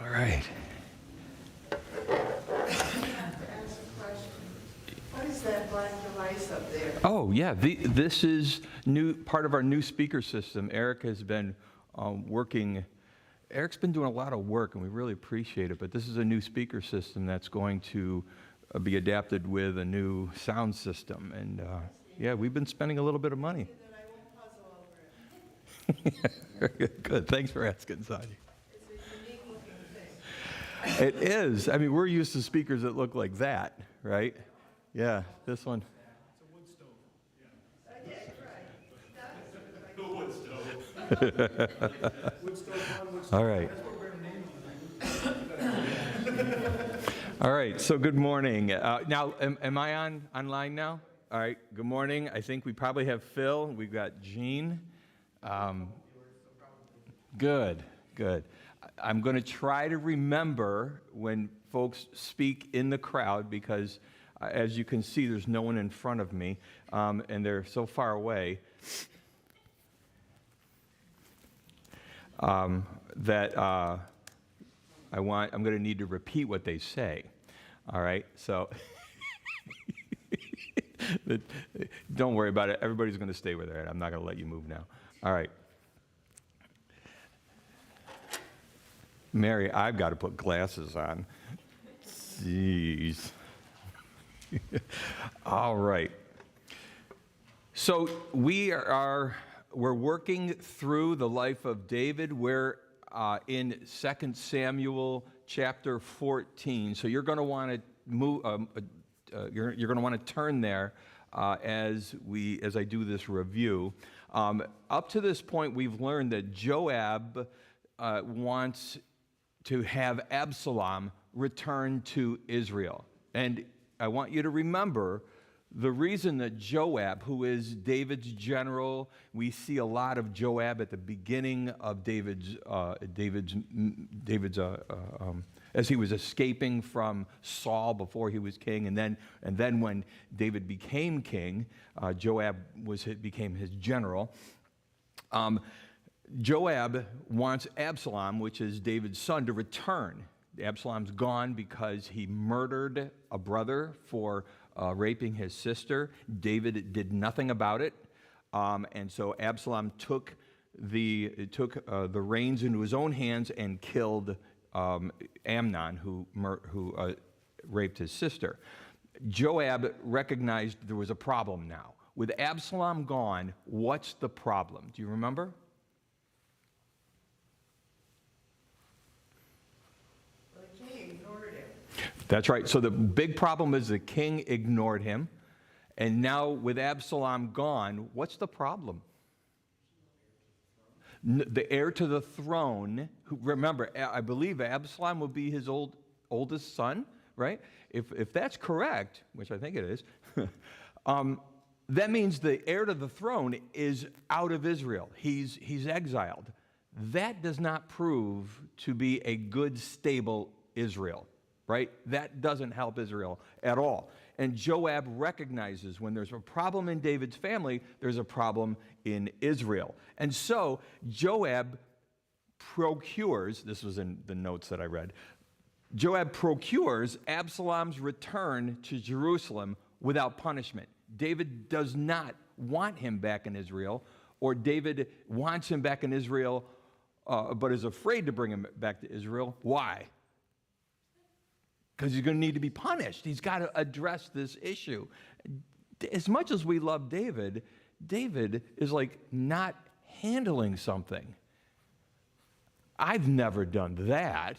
All right. What is that black device up there? Oh, yeah. This is part of our new speaker system. Eric has been working. Eric's been doing a lot of work, and we really appreciate it. But this is a new speaker system that's going to be adapted with a new sound system. And yeah, we've been spending a little bit of money. Then I won't puzzle over it. Good. Thanks for asking, Sonia. It's a unique looking thing. It is. I mean, we're used to speakers that look like that, right? Yeah, this one. All right. All right, so good morning. Now, am I online now? All right, good morning. I think we probably have Phil. We've got Jean. Good. I'm going to try to remember when folks speak in the crowd because, as you can see, there's no one in front of me, and they're so far away. That I'm going to need to repeat what they say. All right, so don't worry about it. Everybody's going to stay where they're at. I'm not going to let you move now. All right. Mary, I've got to put glasses on. Jeez. All right. So we're working through the life of David. We're in 2 Samuel chapter 14. So you're going to want to move. You're going to want to turn there as I do this review. Up to this point, we've learned that Joab wants to have Absalom return to Israel, and I want you to remember the reason that Joab, who is David's general, we see a lot of Joab at the beginning of David's as he was escaping from Saul before he was king, and then when David became king, Joab became his general. Joab wants Absalom, which is David's son, to return. Absalom's gone because he murdered a brother for raping his sister. David did nothing about it, and so Absalom took the reins into his own hands and killed Amnon, who raped his sister. Joab recognized there was a problem now. With Absalom gone, what's the problem? Do you remember? The king ignored him. That's right. So the big problem is the king ignored him. And now with Absalom gone, what's the problem? The heir to the throne, who, remember, I believe Absalom will be his oldest son, right? If that's correct, which I think it is, that means the heir to the throne is out of Israel. He's exiled. That does not prove to be a good, stable Israel, right? That doesn't help Israel at all. And Joab recognizes when there's a problem in David's family, there's a problem in Israel. And so Joab procures, this was in the notes that I read, Joab procures Absalom's return to Jerusalem without punishment. David does not want him back in Israel, or David wants him back in Israel, but is afraid to bring him back to Israel. Why? Because he's going to need to be punished. He's got to address this issue. As much as we love David, David is like not handling something. I've never done that.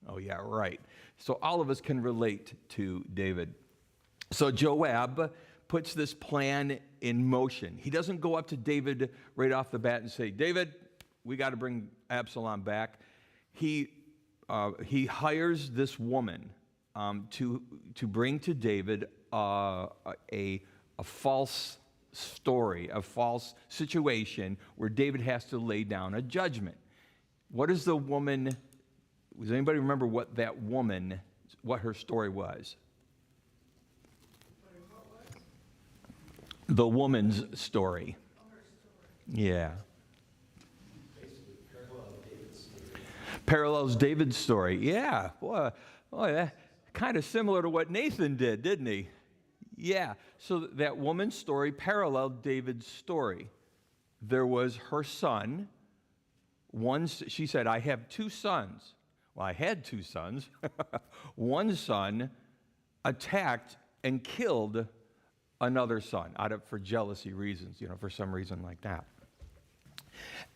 Oh, yeah, right. So all of us can relate to David. So Joab puts this plan in motion. He doesn't go up to David right off the bat and say, David, we got to bring Absalom back. He hires this woman to bring to David a false story, a false situation where David has to lay down a judgment. What is the woman? Does anybody remember what her story was? The woman's story. Yeah. Parallels David's story. Yeah, boy, that kind of similar to what Nathan did, didn't he? Yeah. So that woman's story paralleled David's story. There was her son. She said, I have two sons. Well, I had two sons. One son attacked and killed another son for jealousy reasons, for some reason like that.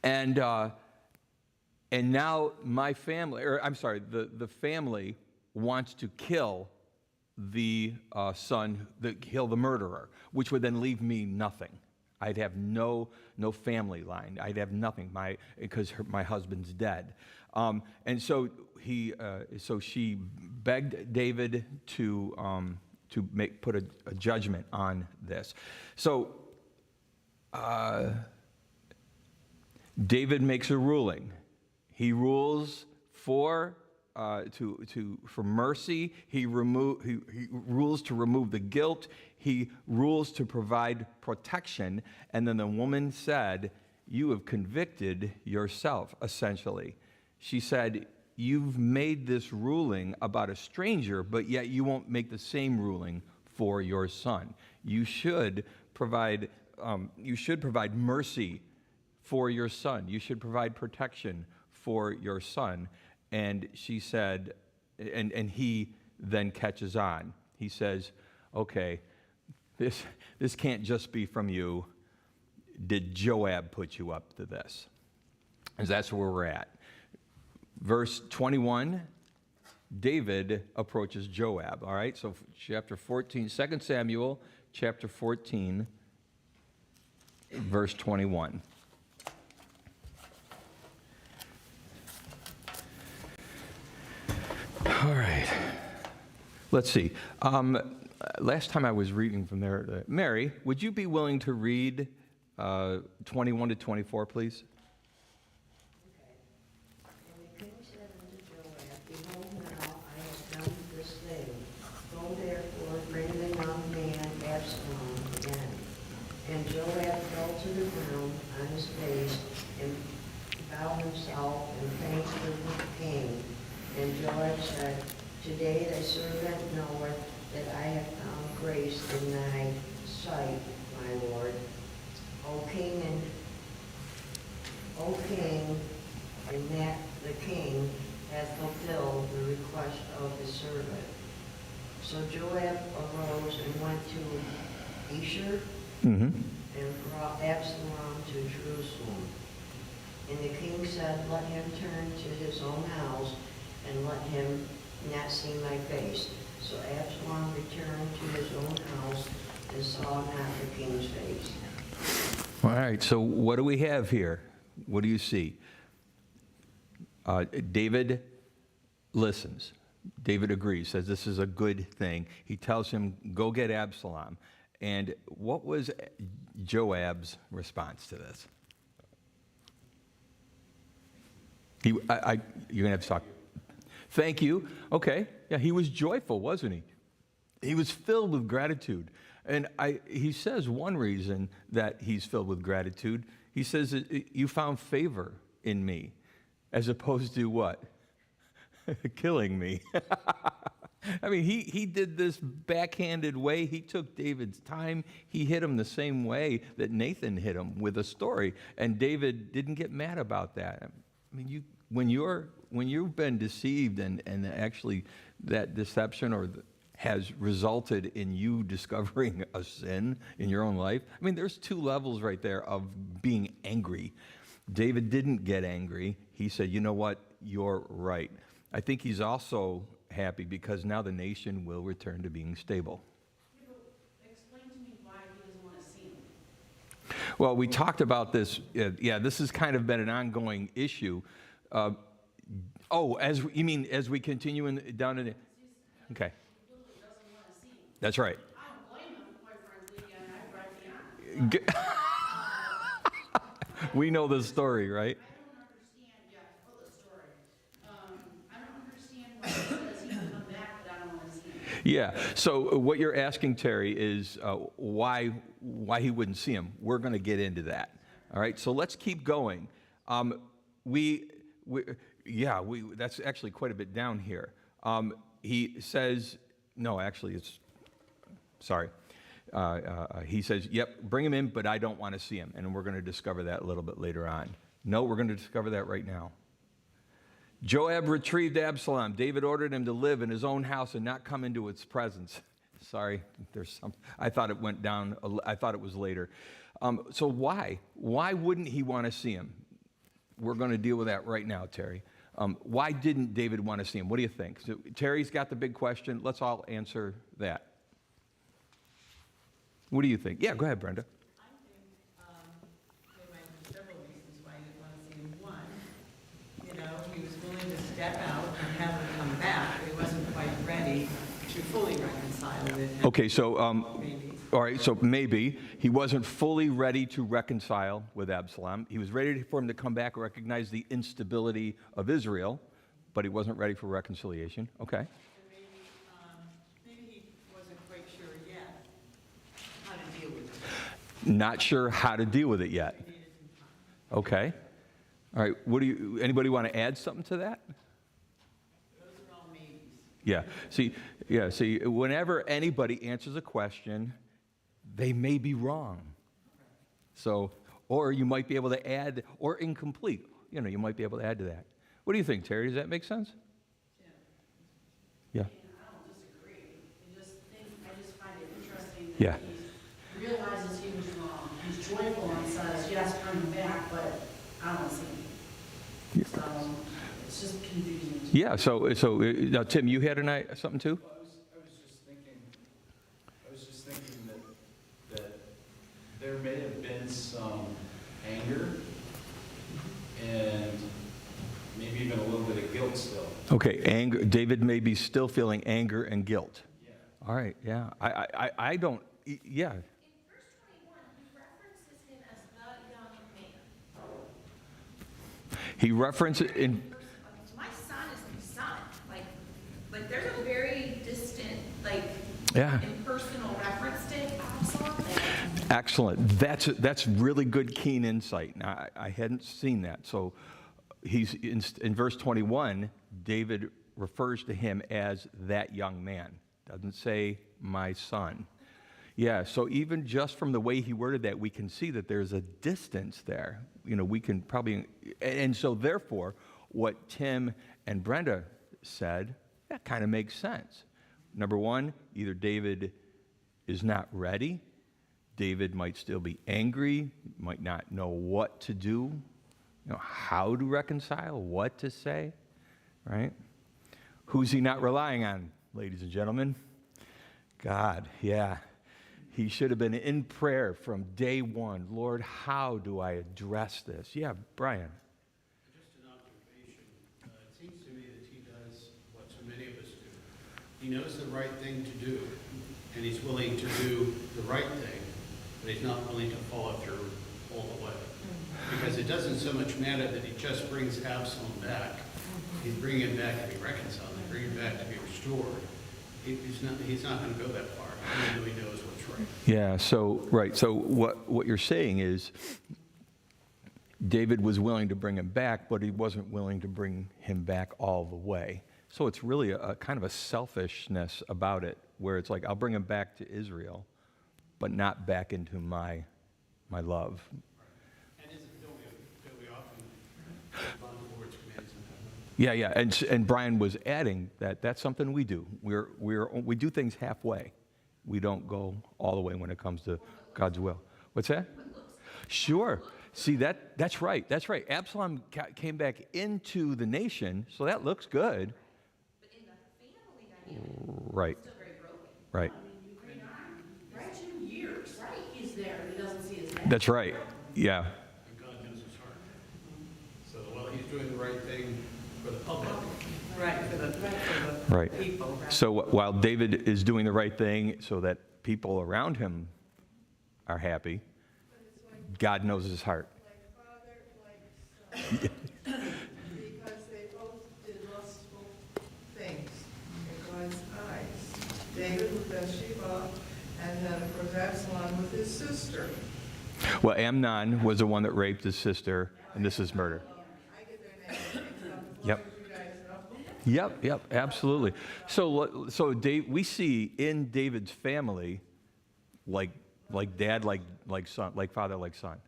And now my family, the family wants to kill the son, kill the murderer, which would then leave me nothing. I'd have no family line. I'd have nothing, because my husband's dead. And so she begged David to put a judgment on this. So David makes a ruling. He rules for mercy. He rules to remove the guilt. He rules to provide protection. And then the woman said, "You have convicted yourself," essentially. She said, "You've made this ruling about a stranger, but yet you won't make the same ruling for your son. You should provide mercy for your son. You should provide protection for your son." And she said, and he then catches on. He says, "Okay, this can't just be from you. Did Joab put you up to this?" And that's where we're at. Verse 21, David approaches Joab. All right, so chapter 14, 2 Samuel, chapter 14, verse 21. All right, let's see. Last time I was reading from there, Mary, would you be willing to read 21 to 24, please? And the king said unto Joab, Behold, now I have done this thing. Go therefore, bring the young man Absalom again. And Joab fell to the ground on his face and bowed himself and thanked the king. And Joab said, Today thy servant knoweth that I have found grace in thy sight, my lord. O king, and that the king hath fulfilled the request of his servant. So Joab arose and went to Esher, and brought Absalom to Jerusalem. And the king said, Let him turn to his own house, and let him not see my face. So Absalom returned to his own house and saw not the king's face. All right, so what do we have here? What do you see? David listens. David agrees, says this is a good thing. He tells him, go get Absalom. And what was Joab's response to this? You're going to have to talk. Thank you. Okay. Yeah, he was joyful, wasn't he? He was filled with gratitude. And he says one reason that he's filled with gratitude, he says, you found favor in me, as opposed to what? Killing me. I mean, he did this backhanded way. He took David's time. He hit him the same way that Nathan hit him, with a story. And David didn't get mad about that. I mean, when you've been deceived and actually that deception has resulted in you discovering a sin in your own life, I mean, there's two levels right there of being angry. David didn't get angry. He said, you know what? You're right. I think he's also happy because now the nation will return to being stable. Explain to me why he doesn't want to see him. Well, we talked about this. This has kind of been an ongoing issue. As we continue down in it? Okay. He doesn't want to see him. That's right. I don't blame him, quite frankly, and I drive me on. We know the story, right? I don't understand, tell the story. I don't understand why he says he can come back, but I don't want to see him. Yeah, so what you're asking, Terry, is why he wouldn't see him. We're going to get into that. All right, so let's keep going. Yeah, that's actually quite a bit down here. He says, no, actually, sorry. He says, yep, bring him in, but I don't want to see him. And we're going to discover that a little bit later on. No, we're going to discover that right now. Joab retrieved Absalom. David ordered him to live in his own house and not come into its presence. Sorry, I thought it went down, I thought it was later. So why? Why wouldn't he want to see him? We're going to deal with that right now, Terry. Why didn't David want to see him? What do you think? So Terry's got the big question. Let's all answer that. What do you think? Yeah, go ahead, Brenda. I think there might be several reasons why he didn't want to see him. One, he was willing to step out and have him come back, but he wasn't quite ready to fully reconcile with him. Okay, so, Maybe. all right, so maybe he wasn't fully ready to reconcile with Absalom. He was ready for him to come back and recognize the instability of Israel, but he wasn't ready for reconciliation. Okay. And maybe he wasn't quite sure yet how to deal with it. Not sure how to deal with it yet. He needed some time. Okay. All right, anybody want to add something to that? Those are all maybes. Yeah. See, whenever anybody answers a question, they may be wrong. So, or you might be able to add, or incomplete. You might be able to add to that. What do you think, Terry? Does that make sense? Yeah. I don't disagree. I just find it interesting Yeah. that he realizes he was wrong. He's joyful and says, yes, bring him back, but I don't see him. So it's just confusing. Yeah. So now, Tim, you had something too? Well, I was just thinking that there may have been some anger and maybe even a little bit of guilt still. Okay, anger. David may be still feeling anger and guilt. Yeah. All right. Yeah. I don't. Yeah. In verse 21, he references him as the young man. He references in. My son is my son. Like there's a very distant, Yeah. impersonal reference to Absalom. Excellent. That's really good, keen insight. Now, I hadn't seen that. So he's in verse 21, David refers to him as that young man. Doesn't say my son. Yeah, so even just from the way he worded that, we can see that there's a distance there. We can probably, and so therefore, what Tim and Brenda said, that kind of makes sense. Number one, either David is not ready. David might still be angry, might not know what to do, how to reconcile, what to say, right? Who's he not relying on, ladies and gentlemen? God, yeah. He should have been in prayer from day one. Lord, how do I address this? Yeah, Brian. Just an observation. It seems to me that he does what so many of us do. He knows the right thing to do, and he's willing to do the right thing, but he's not willing to follow through all the way. Because it doesn't so much matter that he just brings Absalom back. He's bringing him back to be reconciled. He's bringing him back to be restored. He's not going to go that far, even though he knows what's right. Yeah, so, right. So what you're saying is David was willing to bring him back, but he wasn't willing to bring him back all the way. So it's really a kind of a selfishness about it, where it's like, I'll bring him back to Israel, but not back into my love. And don't we often respond to the Lord's commands in that way? Yeah, and Brian was adding that that's something we do. We do things halfway. We don't go all the way when it comes to God's will. What's that? Sure. See, that's right. That's right. Absalom came back into the nation, so that looks good. But in the family dynamic, Right. it's still very broken. Right. Right, 2 years. Right, he's there, he doesn't see his dad. That's right. Yeah. And God knows his heart. So while he's doing the right thing for the public, Right, for the Right. people. Right. So while David is doing the right thing so that people around him are happy, God knows his heart. Like father, like son. Because they both did lustful things in God's eyes. David with Bathsheba, and then of course Absalom with his sister. Well, Amnon was the one that raped his sister, and this is murder. I get their names mixed up. Yep. You guys know. Yep, absolutely. So we see in David's family, like dad, like son, like father, like son.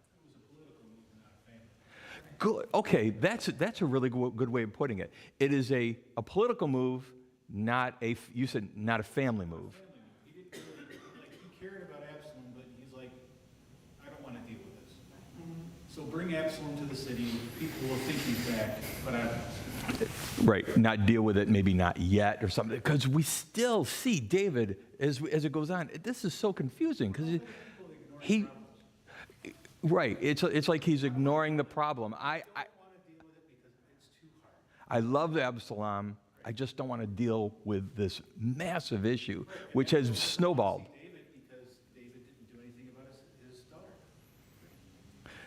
Good. Okay, that's a really good way of putting it. It is a political move, you said not a family move. He didn't really, like, he cared about Absalom, but he's like, I don't want to deal with this. So bring Absalom to the city, people will think he's back, but I don't. Right, not deal with it, maybe not yet or something, because we still see David as it goes on. This is so confusing because he right. It's like he's ignoring the problem. I I don't want to deal with it because it's too hard. I love Absalom. I just don't want to deal with this massive issue, which has snowballed. David, because David didn't do anything about his daughter.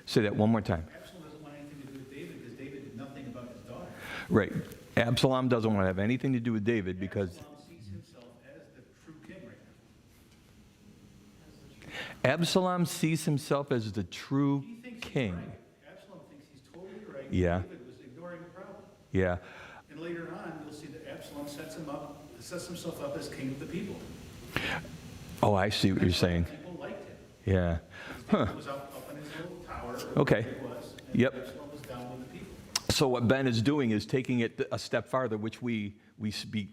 Say that one more time. Absalom doesn't want anything to do with David because David did nothing about his daughter. Right. Absalom doesn't want to have anything to do with David because Absalom sees himself as the true king right now. Absalom sees himself as the true He thinks he's king. right. Absalom thinks he's totally right. Yeah. David was ignoring the problem. Yeah. And later on, you'll see that Absalom sets himself up as king of the people. Oh, I see what you're saying. People liked him. Yeah. Huh. David was up in his little tower. Okay. David was, and Yep. Absalom was down with the people. So what Ben is doing is taking it a step farther, which we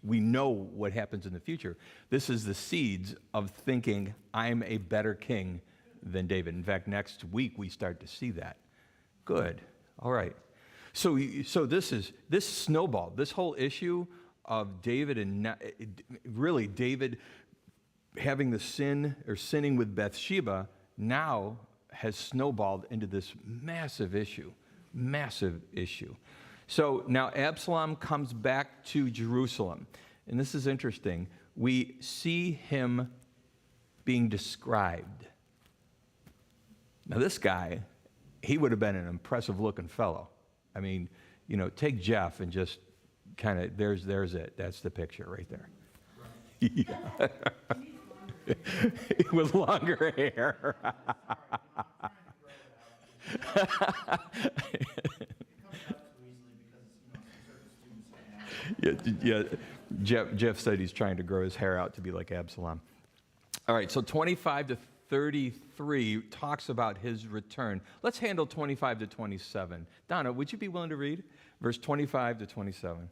know what happens in the future. This is the seeds of thinking I'm a better king than David. In fact, next week we start to see that. Good. All right. So this snowball, this whole issue of David and really David having the sinning with Bathsheba now has snowballed into this massive issue. So now Absalom comes back to Jerusalem. And this is interesting. We see him being described. Now this guy, he would have been an impressive looking fellow. I mean, take Jeff and just kind of, there's it. That's the picture right there. Yeah. With longer hair. Yeah. Jeff said he's trying to grow his hair out to be like Absalom. All right, so 25 to 33 talks about his return. Let's handle 25 to 27. Donna, would you be willing to read verse 25 to 27?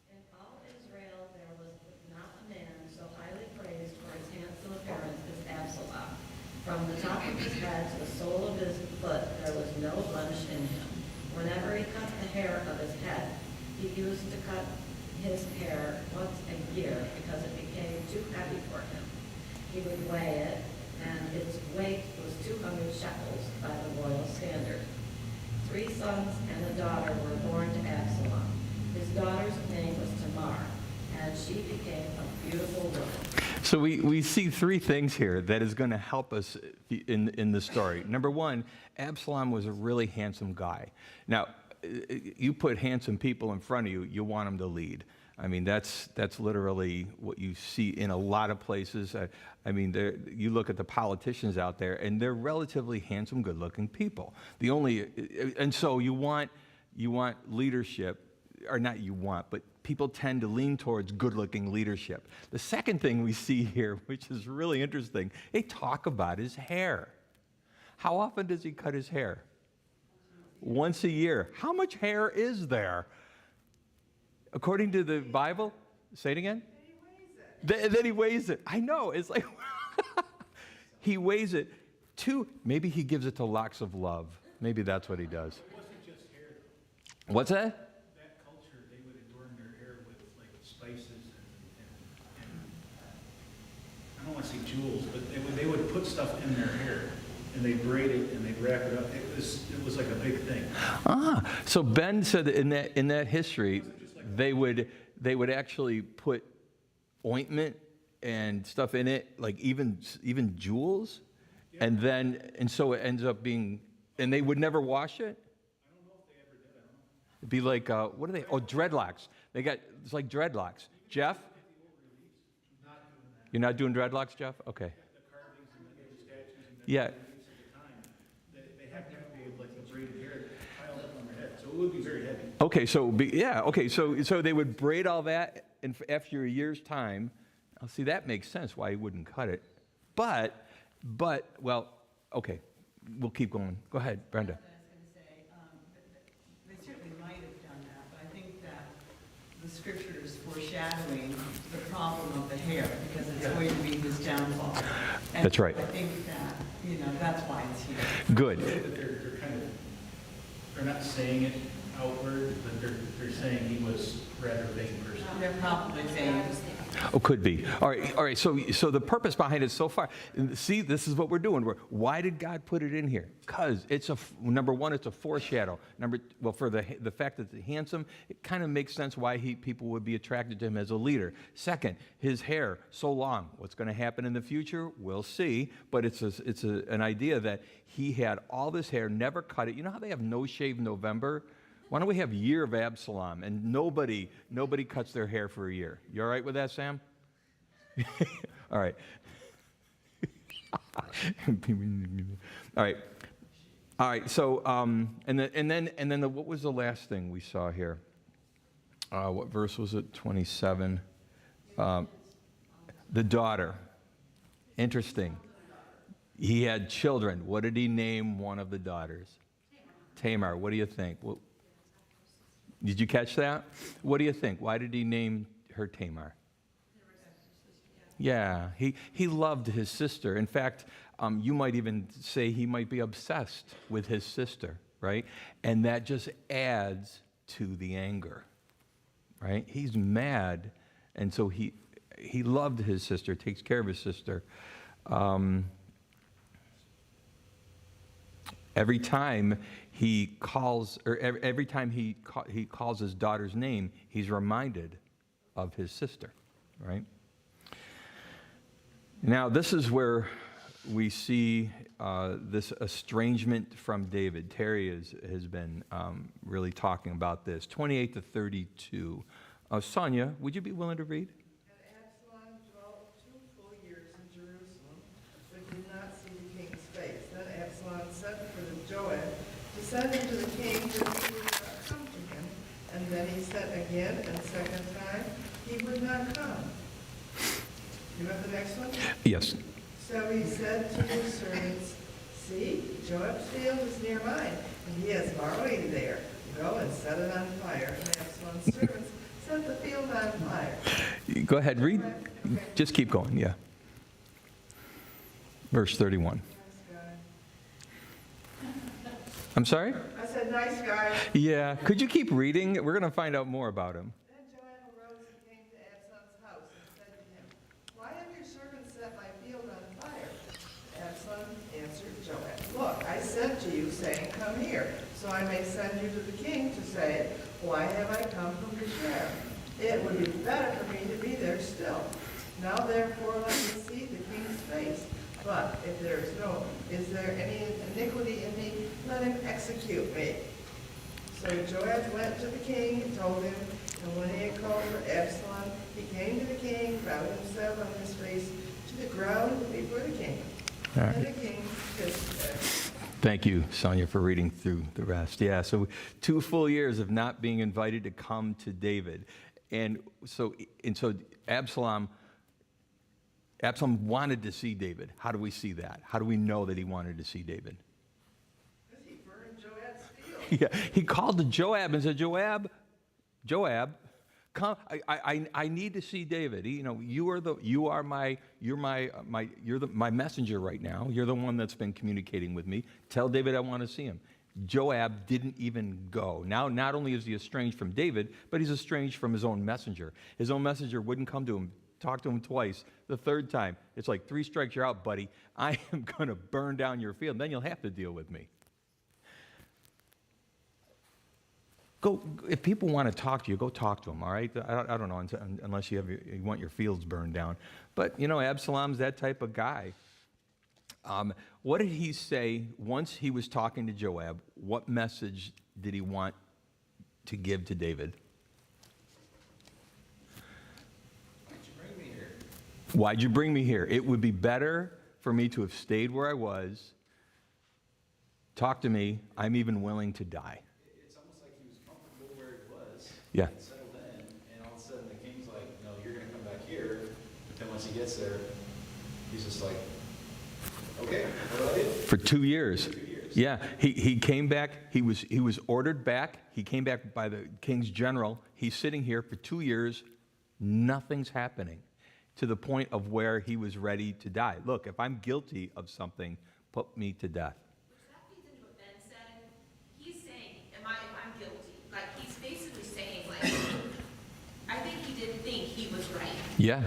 In all Israel there was not a man so highly praised for his handsome appearance as Absalom. From the top of his head to the sole of his foot there was no blemish in him. Whenever he cut the hair of his head, he used to cut his hair once a year because it became too heavy for him. He would weigh it, and its weight was 200 shekels by the royal standard. 3 sons and a daughter were born to Absalom. His daughter's name was Tamar, and she became a beautiful woman. So we see 3 things here that is going to help us in the story. Number 1, Absalom was a really handsome guy. Now, you put handsome people in front of you, you want them to lead. I mean, that's literally what you see in a lot of places. I mean, you look at the politicians out there, and they're relatively handsome, good-looking people. And so you want leadership, or not you want, but people tend to lean towards good-looking leadership. The second thing we see here, which is really interesting, they talk about his hair. How often does he cut his hair? Once a year. How much hair is there? According to the Bible, say it again? Then he weighs it. I know, it's like, he weighs it. Maybe he gives it to locks of love. Maybe that's what he does. It wasn't just hair. What's that? That culture, they would adorn their hair with like spices and I don't want to say jewels, but they would put stuff in their hair and they braid it and they wrap it up. It was like a big thing. So Ben said that in that history, they would actually put ointment and stuff in it, like even jewels, and so it ends up being, and they would never wash it. I don't know if they ever did. I don't know. It'd be like what are they? Oh, dreadlocks. It's like dreadlocks. Jeff, you're not doing dreadlocks, Jeff? Okay. The carvings and the statues and the Yeah. reliefs at the time, they have to be like the braided hair piled up on their head. So so it would be very heavy. Okay, so they would braid all that, and after a year's time, I'll see, that makes sense why he wouldn't cut it. But, well, okay, we'll keep going. Go ahead, Brenda. I was going to say, they certainly might have done that, but I think that the scripture is foreshadowing the problem of the hair, because it's going to be his downfall. And That's right. I think that, that's why it's here. Good. But they're kind of, they're not saying it outward, but they're saying he was rather vain person. They're probably saying, Oh, could be. All right. So the purpose behind it so far, see, this is what we're doing. Why did God put it in here? Because it's number one, it's a foreshadow. For the fact that he's handsome, it kind of makes sense why people would be attracted to him as a leader. Second, his hair so long. What's going to happen in the future? We'll see. But it's an idea that he had all this hair, never cut it. You know how they have No Shave November? Why don't we have Year of Absalom, and nobody cuts their hair for a year? You all right with that, Sam? All right. All right. So, and then what was the last thing we saw here? What verse was it? 27. The daughter. Interesting. He had children. What did he name one of the daughters? Tamar. What do you think? Well, did you catch that? What do you think? Why did he name her Tamar? Yeah, he loved his sister. In fact, you might even say he might be obsessed with his sister, right? And that just adds to the anger, right? He's mad, and so he loved his sister, takes care of his sister. Every time he calls, or every time he calls his daughter's name, he's reminded of his sister, right? Now, this is where we see this estrangement from David. Terry has been really talking about this. 28 to 32. Sonia, would you be willing to read? And Absalom dwelt 2 full years in Jerusalem, but did not see the king's face. Then Absalom sent for the Joab to send him to the king, but he would not come to him. And then he sent again, and second time he would not come. You want the next one? Yes. So he said to his servants, "See, Joab's field is near mine, and he has barley there. Go and set it on fire." And Absalom's servants set the field on fire. Go ahead, read. Okay. Just keep going, yeah. Verse 31. Nice guy. I'm sorry? I said, "Nice guy." Yeah. Could you keep reading? We're going to find out more about him. Then Joab arose and came to Absalom's house and said to him, "Why have your servants set my field on fire?" Absalom answered Joab, "Look, I sent to you, saying, 'Come here,' so I may send you to the king to say, 'Why have I come from Geshur?' It would be better for me to be there still. Now therefore let me see the king's face. But if is there any iniquity in me, let him execute me." So Joab went to the king and told him, and when he had called for Absalom, he came to the king, bowed himself on his face to the ground before the king. All right. And the king kissed him. Thank you, Sonia, for reading through the rest. Yeah, so 2 full years of not being invited to come to David. And so Absalom wanted to see David. How do we see that? How do we know that he wanted to see David? Because he burned Joab's field. Yeah, he called to Joab and said, Joab, come. I need to see David. You're my messenger right now. You're the one that's been communicating with me. Tell David I want to see him. Joab didn't even go. Now, not only is he estranged from David, but he's estranged from his own messenger. His own messenger wouldn't come to him, talk to him twice. The third time, it's like 3 strikes, you're out, buddy. I am going to burn down your field. Then you'll have to deal with me. Go, if people want to talk to you, go talk to them, all right? I don't know, unless you want your fields burned down. But, Absalom's that type of guy. What did he say once he was talking to Joab? What message did he want to give to David? Why'd you bring me here? It would be better for me to have stayed where I was. Talk to me. I'm even willing to die. It's almost like he Yeah. and settled in, and all of a sudden the king's like, no, you're going to come back here. But then once he gets there, he's just like, okay, what do I do? For 2 years. 2 years. Yeah, he came back. He was ordered back. He came back by the king's general. He's sitting here for 2 years. Nothing's happening, to the point of where he was ready to die. Look, if I'm guilty of something, put me to death. Which that feeds into what Ben said. He's saying, I'm guilty. Like, he's basically saying, like, I think he didn't think he was right. Yeah.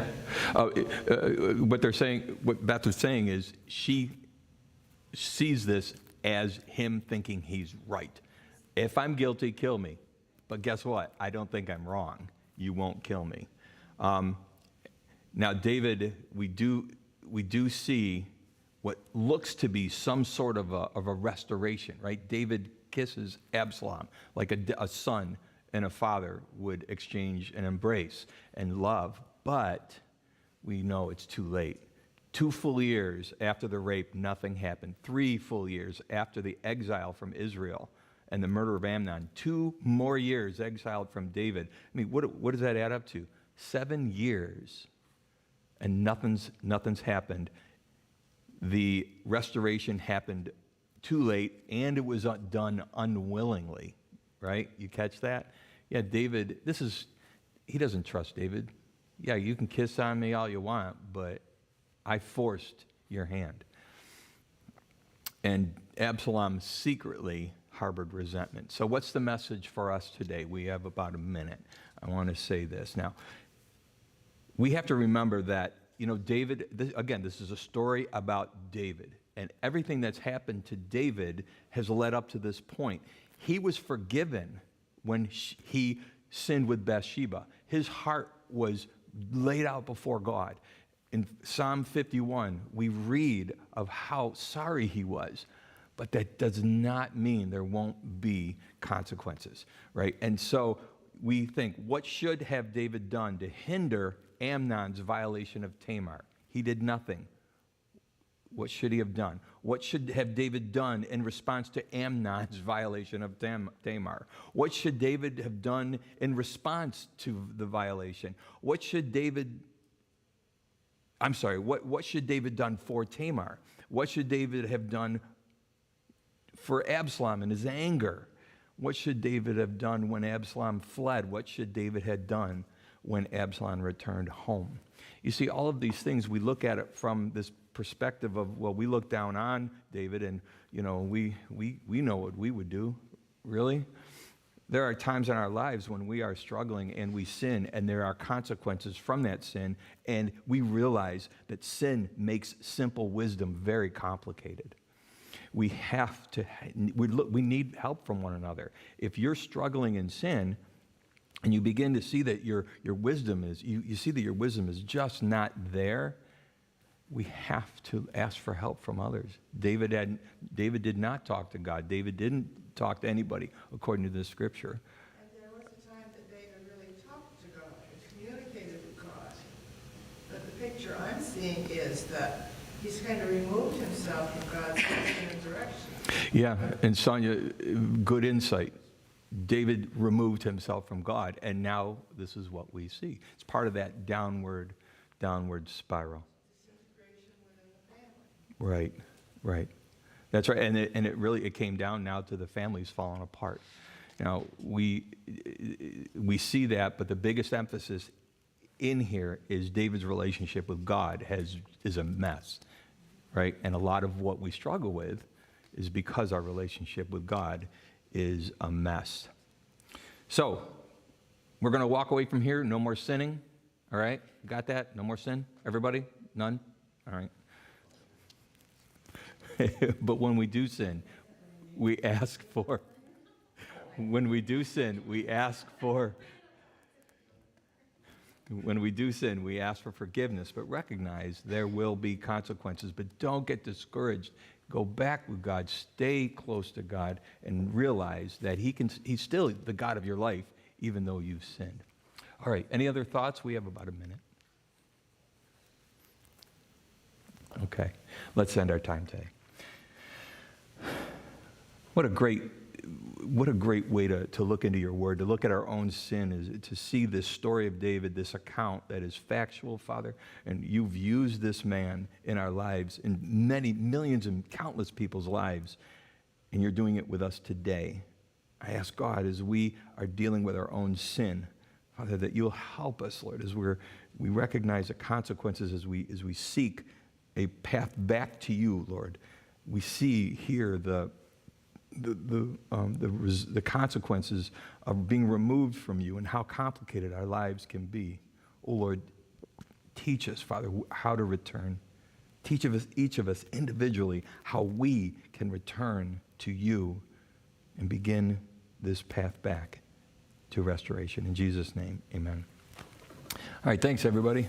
What they're saying, what Beth was saying is she sees this as him thinking he's right. If I'm guilty, kill me. But guess what? I don't think I'm wrong. You won't kill me. Now, David, we do see what looks to be some sort of a restoration, right? David kisses Absalom like a son and a father would exchange and embrace and love, but we know it's too late. 2 full years after the rape, nothing happened. 3 full years after the exile from Israel and the murder of Amnon, 2 more years exiled from David. I mean, what does that add up to? 7 years, and nothing's happened. The restoration happened too late, and it was done unwillingly, right? You catch that? Yeah, David, he doesn't trust David. Yeah, you can kiss on me all you want, but I forced your hand. And Absalom secretly harbored resentment. So what's the message for us today? We have about a minute. I want to say this. Now, we have to remember that, David, this is a story about David. And everything that's happened to David has led up to this point. He was forgiven when he sinned with Bathsheba. His heart was laid out before God. In Psalm 51, we read of how sorry he was. But that does not mean there won't be consequences, right? And so we think, what should have David done to hinder Amnon's violation of Tamar? He did nothing. What should he have done? What should have David done in response to Amnon's violation of Tamar? What should David have done in response to the violation? What should David done for Tamar? What should David have done for Absalom in his anger? What should David have done when Absalom fled? What should David have done when Absalom returned home? You see, all of these things, we look at it from this perspective of, well, we look down on David and, we know what we would do. Really? There are times in our lives when we are struggling and we sin, and there are consequences from that sin, and we realize that sin makes simple wisdom very complicated. We need help from one another. If you're struggling in sin, and you begin to see that your wisdom is, you see that your wisdom is just not there, we have to ask for help from others. David did not talk to God. David didn't talk to anybody, according to the scripture. And there was a time that David really talked to God and communicated with God. But the picture I'm seeing is that he's kind of removed himself from God's direction. Yeah, and Sonia, good insight. David removed himself from God, and now this is what we see. It's part of that downward spiral. Disintegration within the family. Right. That's right, and it came down now to the families falling apart. Now, we see that, but the biggest emphasis in here is David's relationship with God is a mess, right? And a lot of what we struggle with is because our relationship with God is a mess. So, we're going to walk away from here, no more sinning, all right? Got that? No more sin? Everybody? None? All right. But when we do sin, we ask for forgiveness, but recognize there will be consequences. But don't get discouraged. Go back with God, stay close to God, and realize that He's still the God of your life, even though you've sinned. All right, any other thoughts? We have about a minute. Okay, let's end our time today. What a great what a great way to look into your word, to look at our own sin, is to see this story of David, this account that is factual, Father. And you've used this man in our lives, in many millions and countless people's lives. And you're doing it with us today. I ask God, as we are dealing with our own sin, Father, that you'll help us, Lord, as we recognize the consequences, as we seek a path back to you, Lord. We see here the consequences of being removed from you and how complicated our lives can be. Oh, Lord, teach us, Father, how to return. Teach each of us individually how we can return to you and begin this path back to restoration. In Jesus' name, amen. All right, thanks, everybody.